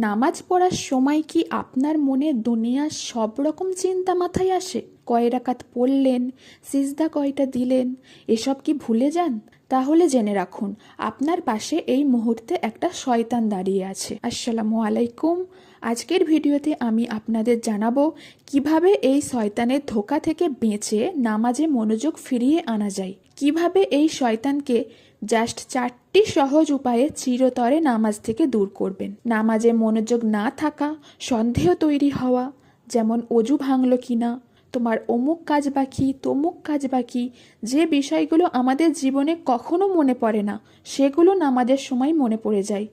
নামাজ পড়ার সময় কি আপনার মনে দুনিয়ার সব রকম চিন্তা মাথায় আসে? কয় রাকাত পড়লেন, সিজদা কয়টা দিলেন, এসব কি ভুলে যান? তাহলে জেনে রাখুন, আপনার পাশে এই মুহূর্তে একটা শয়তান দাঁড়িয়ে আছে। আসসালামু আলাইকুম। আজকের ভিডিওতে আমি আপনাদের জানাবো কিভাবে এই শয়তানের ধোঁকা থেকে বেঁচে নামাজে মনোযোগ ফিরিয়ে আনা যায়। কিভাবে এই শয়তানকে জাস্ট 4টি সহজ উপায়ে চিরতরে নামাজ থেকে দূর করবেন। নামাজে মনোযোগ না থাকা, সন্দেহ তৈরি হওয়া, যেমন অজু ভাঙলো কিনা, তোমার অমুক কাজ বাকি, তমুক কাজ বাকি, যে বিষয়গুলো আমাদের জীবনে কখনো মনে পড়ে না, সেগুলো নামাজের সময় মনে পড়ে যায়।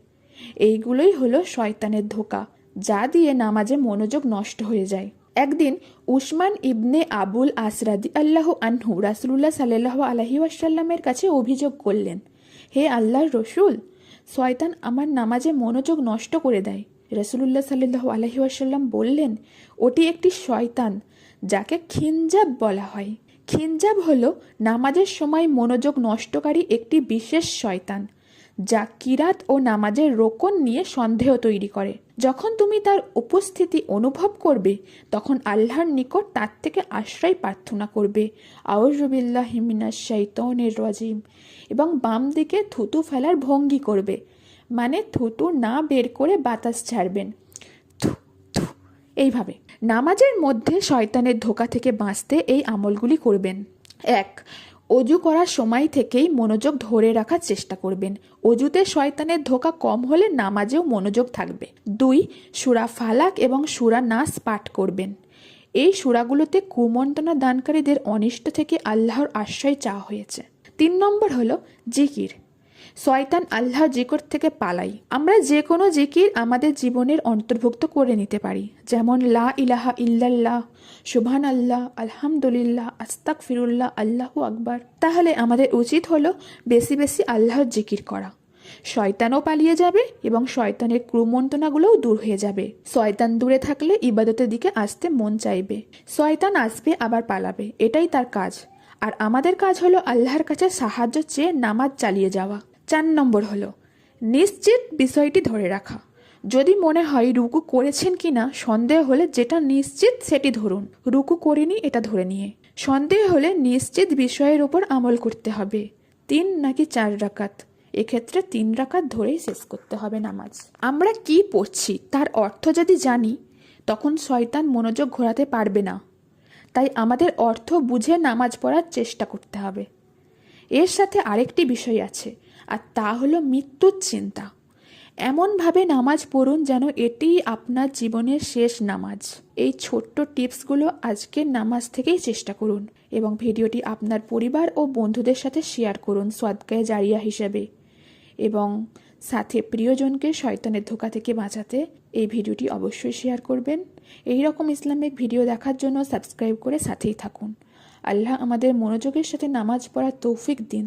এইগুলোই হলো শয়তানের ধোঁকা, যা দিয়ে নামাজে মনোযোগ নষ্ট হয়ে যায়। একদিন উসমান ইবনে আবুল আসরাদি আল্লাহ আনহু রাসূলুল্লাহ সাল্লাল্লাহু আলাইহি ওয়াসাল্লামের কাছে অভিযোগ করলেন, হে আল্লাহর রসুল, শয়তান আমার নামাজে মনোযোগ নষ্ট করে দেয়। রাসূলুল্লাহ সাল্লাল্লাহু আলাইহি ওয়াসাল্লাম বললেন, ওটি একটি শয়তান, যাকে খিনজাব বলা হয়। খিনজাব হলো নামাজের সময় মনোযোগ নষ্টকারী একটি বিশেষ শয়তান, যা কিরাত ও নামাজের রোকন নিয়ে সন্দেহ তৈরি করে। যখন তুমি তার উপস্থিতি অনুভব করবে, তখন আল্লাহর নিকট তার থেকে আশ্রয় প্রার্থনা করবে, আউযু বিল্লাহি মিনাশ শাইতানির রাজিম, এবং বাম দিকে থুতু ফেলার ভঙ্গি করবে, মানে থুতু না বের করে বাতাস ছাড়বেন, থু থু, এইভাবে। নামাজের মধ্যে শয়তানের ধোঁকা থেকে বাঁচতে এই আমলগুলি করবেন। 1. অজু করার সময় থেকেই মনোযোগ ধরে রাখার চেষ্টা করবেন। অজুতে শয়তানের ধোঁকা কম হলে নামাজেও মনোযোগ থাকবে। 2. সূরা ফালাক এবং সূরা নাস পাঠ করবেন। এই সূরাগুলোতে কুমন্ত্রণা দানকারীদের অনিষ্ট থেকে আল্লাহর আশ্রয় চাওয়া হয়েছে। 3 নম্বর হলো জিকির। শয়তান আল্লাহর জিকির থেকে পালাই। আমরা যে কোনো জিকির আমাদের জীবনের অন্তর্ভুক্ত করে নিতে পারি, যেমন লা ইলাহা ইল্লাল্লাহ, সুবহানাল্লাহ, আলহামদুলিল্লাহ, আস্তাগফিরুল্লাহ, আল্লাহু আকবার। তাহলে আমাদের উচিত হলো বেশি বেশি আল্লাহর জিকির করা। শয়তানও পালিয়ে যাবে এবং শয়তানের কুমন্ত্রণাগুলোও দূর হয়ে যাবে। শয়তান দূরে থাকলে ইবাদতের দিকে আসতে মন চাইবে। শয়তান আসবে আবার পালাবে, এটাই তার কাজ। আর আমাদের কাজ হলো আল্লাহর কাছে সাহায্য চেয়ে নামাজ চালিয়ে যাওয়া। 4 নম্বর হলো নিশ্চিত বিষয়টি ধরে রাখা। যদি মনে হয় রুকু করেছেন কিনা সন্দেহ হলে যেটা নিশ্চিত সেটি ধরুন। রুকু করিনি এটা ধরে নিয়ে। সন্দেহ হলে নিশ্চিত বিষয়ের উপর আমল করতে হবে। 3 নাকি 4 রাকাত, এক্ষেত্রে 3 রাকাত ধরেই শেষ করতে হবে নামাজ। আমরা কি পড়ছি তার অর্থ যদি জানি, তখন শয়তান মনোযোগ ঘোরাতে পারবে না। তাই আমাদের অর্থ বুঝে নামাজ পড়ার চেষ্টা করতে হবে। এর সাথে আরেকটি বিষয় আছে, আর তা হলো মৃত্যুর চিন্তা। এমনভাবে নামাজ পড়ুন যেন এটি আপনার জীবনের শেষ নামাজ। এই ছোট্ট টিপসগুলো আজকের নামাজ থেকেই চেষ্টা করুন এবং ভিডিওটি আপনার পরিবার ও বন্ধুদের সাথে শেয়ার করুন সদকায়ে জারিয়া হিসেবে, এবং সাথে প্রিয়জনকে শয়তানের ধোঁকা থেকে বাঁচাতে এই ভিডিওটি অবশ্যই শেয়ার করবেন। এই রকম ইসলামিক ভিডিও দেখার জন্য সাবস্ক্রাইব করে সাথেই থাকুন। আল্লাহ আমাদের মনোযোগের সাথে নামাজ পড়ার তৌফিক দিন।